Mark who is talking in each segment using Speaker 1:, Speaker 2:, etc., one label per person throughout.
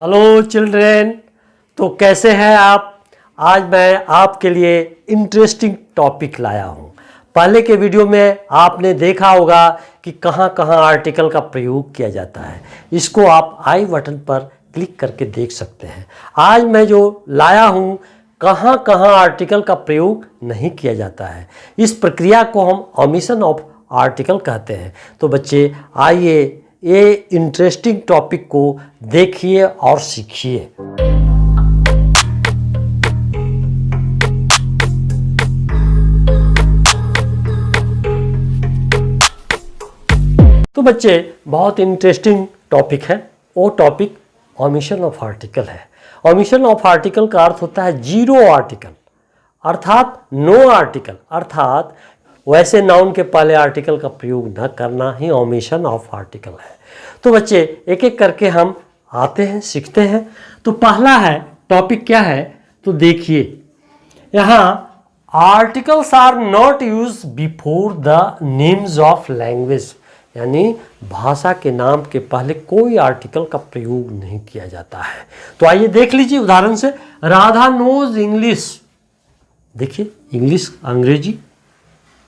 Speaker 1: Hello children, तो कैसे हैं आप। आज मैं आपके लिए इंटरेस्टिंग टॉपिक लाया हूं। पहले के वीडियो में आपने देखा होगा कि कहां कहां आर्टिकल का प्रयोग किया जाता है। इसको आप आई बटन पर क्लिक करके देख सकते हैं। आज मैं जो लाया हूं, कहां कहां आर्टिकल का प्रयोग नहीं किया जाता है। इस प्रक्रिया को हम ओमिशन ऑफ आर्टिकल कहते हैं। तो बच्चे आइए ये इंटरेस्टिंग टॉपिक को देखिए और सीखिए। तो बच्चे बहुत इंटरेस्टिंग टॉपिक है। वो टॉपिक ओमिशन ऑफ आर्टिकल है। ओमिशन ऑफ आर्टिकल का अर्थ होता है जीरो आर्टिकल, अर्थात नो आर्टिकल, अर्थात वैसे नाउन के पहले आर्टिकल का प्रयोग न करना ही ओमिशन ऑफ आर्टिकल है। तो बच्चे एक एक करके हम आते हैं, सीखते हैं। तो पहला है टॉपिक क्या है, तो देखिए यहाँ articles are not use before the names of language, यानी भाषा के नाम के पहले कोई आर्टिकल का प्रयोग नहीं किया जाता है। तो आइए देख लीजिए उदाहरण से। राधा नोज इंग्लिश, देखिए इंग्लिश अंग्रेजी,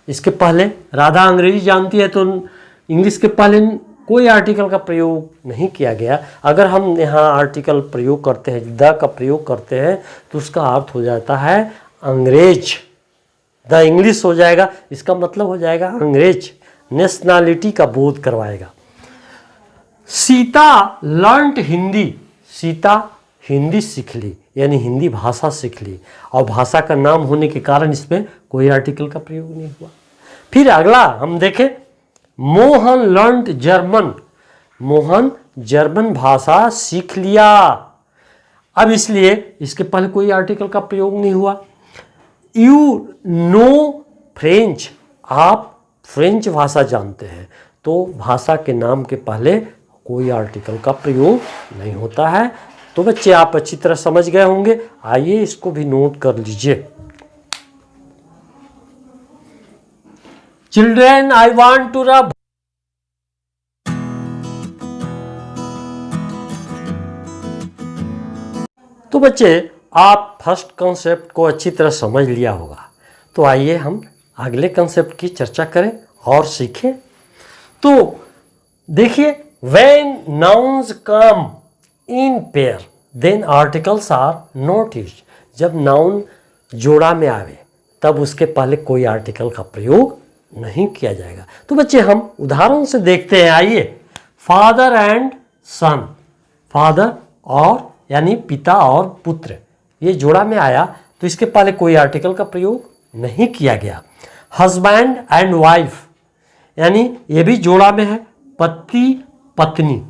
Speaker 1: इसके पहले राधा अंग्रेजी जानती है तो इंग्लिश के पहले कोई आर्टिकल का प्रयोग नहीं किया गया। अगर हम यहाँ आर्टिकल प्रयोग करते हैं, द का प्रयोग करते हैं, तो उसका अर्थ हो जाता है अंग्रेज। द इंग्लिश हो जाएगा, इसका मतलब हो जाएगा अंग्रेज, नेशनैलिटी का बोध करवाएगा। सीता लर्नड हिंदी, सीता हिंदी सीख ली, यानी हिंदी भाषा सीख ली, और भाषा का नाम होने के कारण इसमें कोई आर्टिकल का प्रयोग नहीं हुआ। फिर अगला हम देखें, Mohan learned German, Mohan German भाषा सीख लिया। अब इसलिए इसके पहले कोई आर्टिकल का प्रयोग नहीं हुआ। यू नो फ्रेंच, आप फ्रेंच भाषा जानते हैं, तो भाषा के नाम के पहले कोई आर्टिकल का प्रयोग नहीं होता है। तो बच्चे आप अच्छी तरह समझ गए होंगे। आइए इसको भी नोट कर लीजिए। Children I want to rub, तो बच्चे आप फर्स्ट कॉन्सेप्ट को अच्छी तरह समझ लिया होगा। तो आइए हम अगले कॉन्सेप्ट की चर्चा करें और सीखें। तो देखिए, when nouns come in pair then articles are not used, जब नाउन जोड़ा में आवे तब उसके पहले कोई आर्टिकल का प्रयोग नहीं किया जाएगा। तो बच्चे हम उदाहरण से देखते हैं। आइए, फादर एंड सन, फादर और यानी पिता और पुत्र, ये जोड़ा में आया तो इसके पहले कोई आर्टिकल का प्रयोग नहीं किया गया। हस्बैंड एंड वाइफ, यानी ये भी जोड़ा में है, पति पत्नी,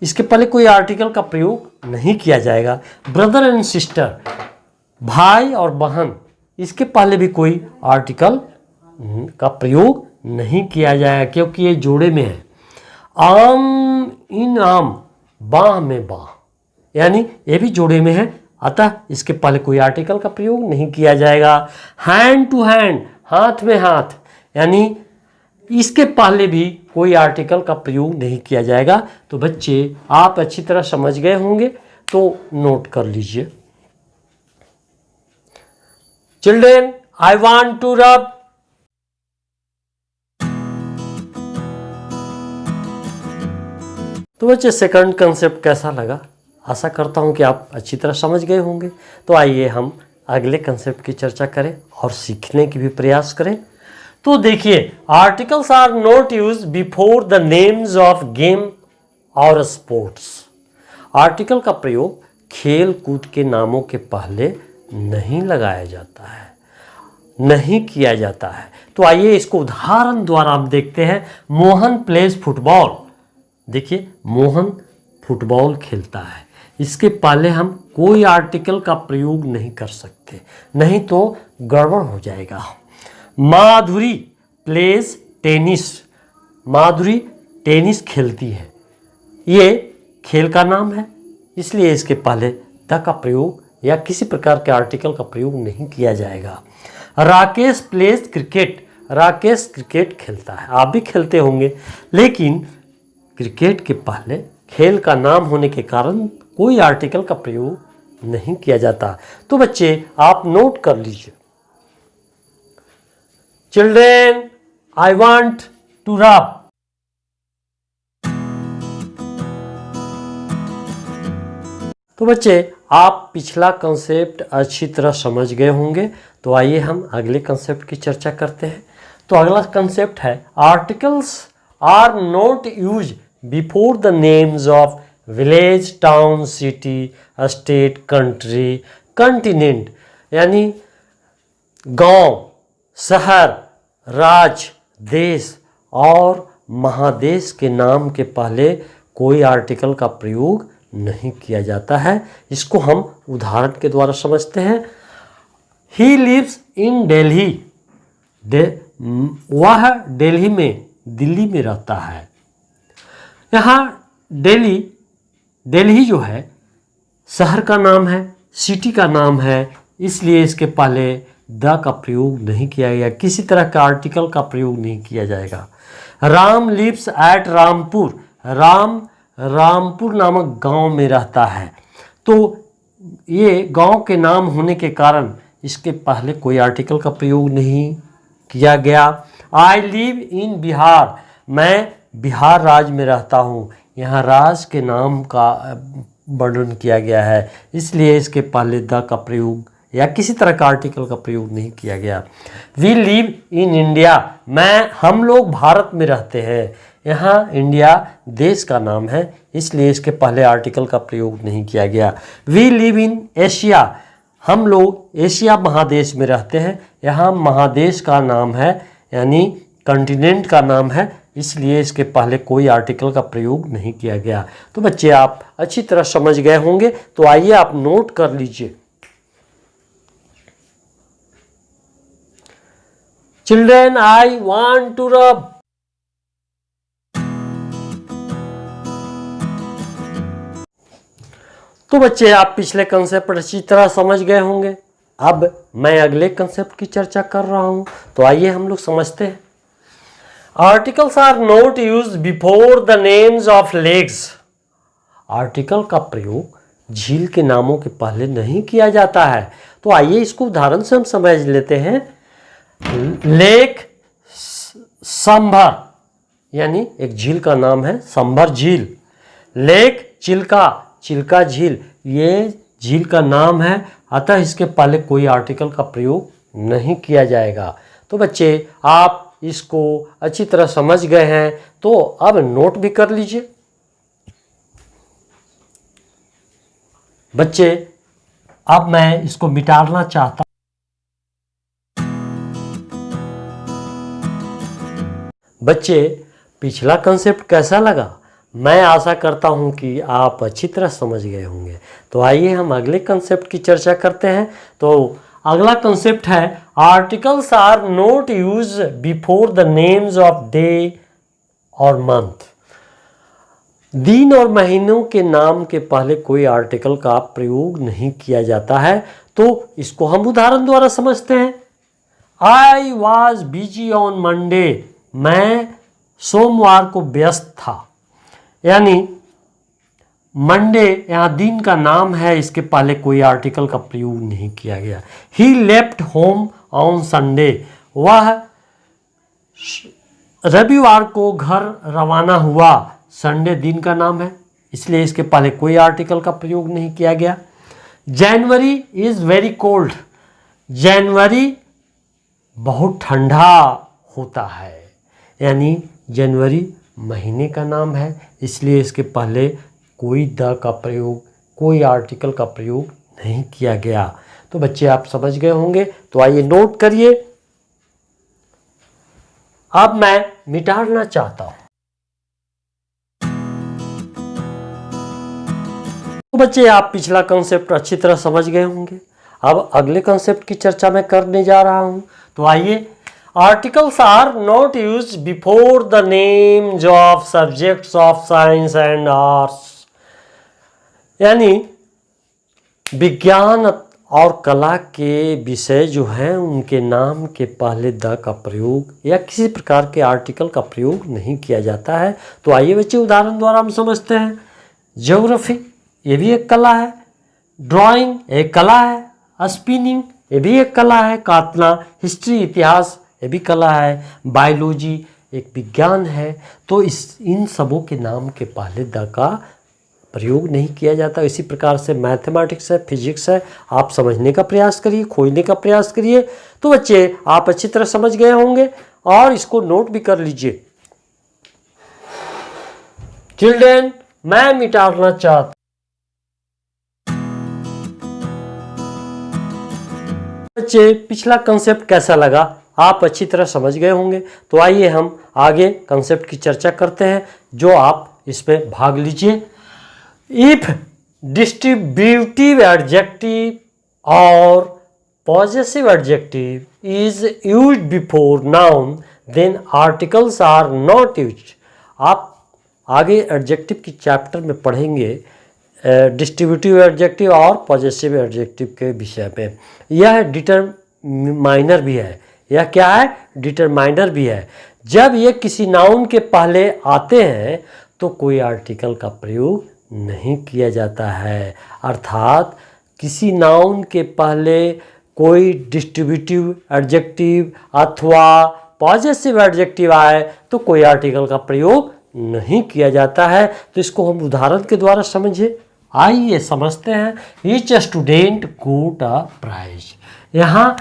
Speaker 1: इसके पहले कोई आर्टिकल का प्रयोग नहीं किया जाएगा। ब्रदर एंड सिस्टर, भाई और बहन, इसके पहले भी कोई आर्टिकल का प्रयोग नहीं किया जाएगा क्योंकि ये जोड़े में है। आम इन आम, बाह में बाह, यानी ये भी जोड़े में है, अतः इसके पहले कोई आर्टिकल का प्रयोग नहीं किया जाएगा। हैंड टू हैंड, हाथ में हाथ, यानी इसके पहले भी कोई आर्टिकल का प्रयोग नहीं किया जाएगा। तो बच्चे आप अच्छी तरह समझ गए होंगे, तो नोट कर लीजिए। Children I want to rub, तो बच्चे सेकंड कंसेप्ट कैसा लगा, आशा करता हूं कि आप अच्छी तरह समझ गए होंगे। तो आइए हम अगले कंसेप्ट की चर्चा करें और सीखने की भी प्रयास करें। तो देखिए, articles are not use before the names of game और स्पोर्ट्स, आर्टिकल का प्रयोग खेल कूद के नामों के पहले नहीं लगाया जाता है, नहीं किया जाता है। तो आइए इसको उदाहरण द्वारा हम देखते हैं। मोहन प्लेज फुटबॉल, देखिए मोहन फुटबॉल खेलता है, इसके पहले हम कोई आर्टिकल का प्रयोग नहीं कर सकते, नहीं तो गड़बड़ हो जाएगा। माधुरी प्लेज टेनिस, माधुरी टेनिस खेलती है, ये खेल का नाम है, इसलिए इसके पहले द का प्रयोग या किसी प्रकार के आर्टिकल का प्रयोग नहीं किया जाएगा। Rakesh pledge cricket, Rakesh cricket खेलता है, आप भी खेलते होंगे, लेकिन क्रिकेट के पहले खेल का नाम होने के कारण कोई आर्टिकल का प्रयोग नहीं किया जाता। तो बच्चे आप नोट कर लीजिए। Children, I want to rub. तो बच्चे आप पिछला कंसेप्ट अच्छी तरह समझ गए होंगे। तो आइए हम अगले कंसेप्ट की चर्चा करते हैं। तो अगला कंसेप्ट है articles are not use before the names of village, town, city, state, country, continent. यानी गांव, शहर, राज्य, देश और महादेश के नाम के पहले कोई आर्टिकल का प्रयोग नहीं किया जाता है। इसको हम उदाहरण के द्वारा समझते हैं। ही लिव्स इन दिल्ली, वह दिल्ली में रहता है। यहाँ दिल्ली जो है शहर का नाम है, सिटी का नाम है, इसलिए इसके पहले द का प्रयोग नहीं किया गया, किसी तरह का आर्टिकल का प्रयोग नहीं किया जाएगा। राम लिव्स एट रामपुर, रामपुर नामक गांव में रहता है। तो ये गांव के नाम होने के कारण इसके पहले कोई आर्टिकल का प्रयोग नहीं किया गया। आई लिव इन बिहार, मैं बिहार राज्य में रहता हूँ। यहाँ राज्य के नाम का वर्णन किया गया है, इसलिए इसके पहले द का प्रयोग या किसी तरह का आर्टिकल का प्रयोग नहीं किया गया। वी लिव इन इंडिया, हम लोग भारत में रहते हैं। यहाँ इंडिया देश का नाम है, इसलिए इसके पहले आर्टिकल का प्रयोग नहीं किया गया। वी लिव इन एशिया, हम लोग एशिया महादेश में रहते हैं। यहाँ महादेश का नाम है यानी कंटिनेंट का नाम है, इसलिए इसके पहले कोई आर्टिकल का प्रयोग नहीं किया गया। तो बच्चे आप अच्छी तरह समझ गए होंगे। तो आइए आप नोट कर लीजिए। Children, I want to rub. तो बच्चे आप पिछले कंसेप्ट अच्छी तरह समझ गए होंगे। अब मैं अगले कंसेप्ट की चर्चा कर रहा हूं। तो आइए हम लोग समझते हैं। Articles are not used before the names of lakes, article का प्रयोग झील के नामों के पहले नहीं किया जाता है। तो आइए इसको उदाहरण से हम समझ लेते हैं। लेक संभर, यानी एक झील का नाम है संभर झील। लेक चिल्का झील, ये झील का नाम है, अतः इसके पहले कोई आर्टिकल का प्रयोग नहीं किया जाएगा। तो बच्चे आप इसको अच्छी तरह समझ गए हैं। तो अब नोट भी कर लीजिए। बच्चे अब मैं इसको मिटाना चाहता हूं। बच्चे पिछला कंसेप्ट कैसा लगा? मैं आशा करता हूं कि आप अच्छी तरह समझ गए होंगे। तो आइए हम अगले कंसेप्ट की चर्चा करते हैं। तो अगला कंसेप्ट है articles are not use before the names of day और मंथ। दिन और महीनों के नाम के पहले कोई आर्टिकल का प्रयोग नहीं किया जाता है। तो इसको हम उदाहरण द्वारा समझते हैं। I was busy on Monday, मैं सोमवार को व्यस्त था। यानी मंडे यहाँ दिन का नाम है, इसके पहले कोई आर्टिकल का प्रयोग नहीं किया गया। ही लेफ्ट होम ऑन संडे, वह रविवार को घर रवाना हुआ। संडे दिन का नाम है, इसलिए इसके पहले कोई आर्टिकल का प्रयोग नहीं किया गया। जनवरी इज़ वेरी कोल्ड, जनवरी बहुत ठंडा होता है। यानी जनवरी महीने का नाम है, इसलिए इसके पहले कोई द का प्रयोग, कोई आर्टिकल का प्रयोग नहीं किया गया। तो बच्चे आप समझ गए होंगे। तो आइए नोट करिए। अब मैं मिटाना चाहता हूं। तो बच्चे आप पिछला कंसेप्ट अच्छी तरह समझ गए होंगे। अब अगले कंसेप्ट की चर्चा मैं करने जा रहा हूं। तो आइए, articles are not use before the names of subjects of science and arts. यानी विज्ञान और कला के विषय जो हैं उनके नाम के पहले द का प्रयोग या किसी प्रकार के आर्टिकल का प्रयोग नहीं किया जाता है। तो आइए बच्चे उदाहरण द्वारा हम समझते हैं। ज्योग्राफी, ये भी एक कला है, ड्राइंग एक कला है, स्पिनिंग ये भी एक कला है, काटना, हिस्ट्री इतिहास ये भी कला है, बायोलॉजी एक विज्ञान है। तो इन सबों के नाम के पहले द का प्रयोग नहीं किया जाता। इसी प्रकार से मैथमेटिक्स है, फिजिक्स है, आप समझने का प्रयास करिए, खोजने का प्रयास करिए। तो बच्चे आप अच्छी तरह समझ गए होंगे और इसको नोट भी कर लीजिए। चिल्ड्रेन, मैं मिटाना चाहता बच्चे पिछला कंसेप्ट कैसा लगा, आप अच्छी तरह समझ गए होंगे। तो आइए हम आगे कंसेप्ट की चर्चा करते हैं, जो आप इसमें भाग लीजिए। इफ डिस्ट्रीब्यूटिव एडजेक्टिव और possessive adjective is used before noun then articles are not used. आप आगे एडजेक्टिव की चैप्टर में पढ़ेंगे डिस्ट्रीब्यूटिव एडजेक्टिव और पॉजेसिव एडजेक्टिव के विषय पे। यह डिटरमाइनर भी है। यह क्या है? डिटरमाइनर भी है। जब ये किसी नाउन के पहले आते हैं तो कोई आर्टिकल का प्रयोग नहीं किया जाता है। अर्थात किसी नाउन के पहले कोई डिस्ट्रीब्यूटिव एडजेक्टिव अथवा पॉजेसिव एडजेक्टिव आए तो कोई आर्टिकल का प्रयोग नहीं किया जाता है। तो इसको हम उदाहरण के द्वारा समझे। आइए समझते हैं। Each student got a prize. यहाँ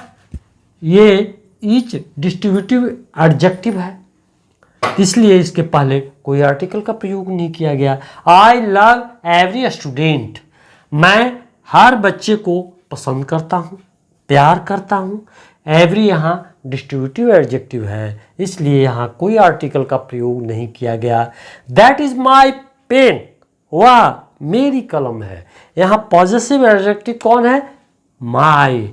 Speaker 1: ये ईच डिस्ट्रीब्यूटिव एडजेक्टिव है, इसलिए इसके पहले कोई आर्टिकल का प्रयोग नहीं किया गया। I love every student. मैं हर बच्चे को पसंद करता हूँ, प्यार करता हूँ। एवरी यहाँ डिस्ट्रीब्यूटिव एडजेक्टिव है, इसलिए यहाँ कोई आर्टिकल का प्रयोग नहीं किया गया। That is my pen. वह मेरी कलम है। यहाँ पॉजेसिव एडजेक्टिव कौन है? माई।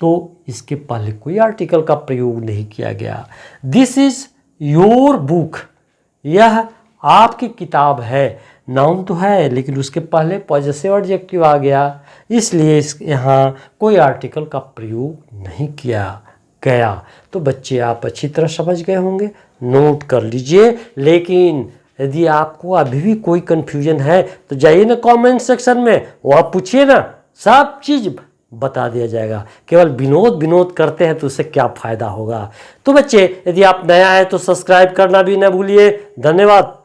Speaker 1: तो इसके पहले कोई आर्टिकल का प्रयोग नहीं किया गया। This is your book. यह आपकी किताब है। नाउन तो है लेकिन उसके पहले पॉजेसिव एडजेक्टिव आ गया, इसलिए यहाँ कोई आर्टिकल का प्रयोग नहीं किया गया। तो बच्चे आप अच्छी तरह समझ गए होंगे, नोट कर लीजिए। लेकिन यदि आपको अभी भी कोई कन्फ्यूजन है तो जाइए ना कमेंट सेक्शन में, वहाँ पूछिए ना, सब चीज़ बता दिया जाएगा। केवल विनोद करते हैं तो उससे क्या फ़ायदा होगा। तो बच्चे यदि आप नया है तो सब्सक्राइब करना भी ना भूलिए। धन्यवाद।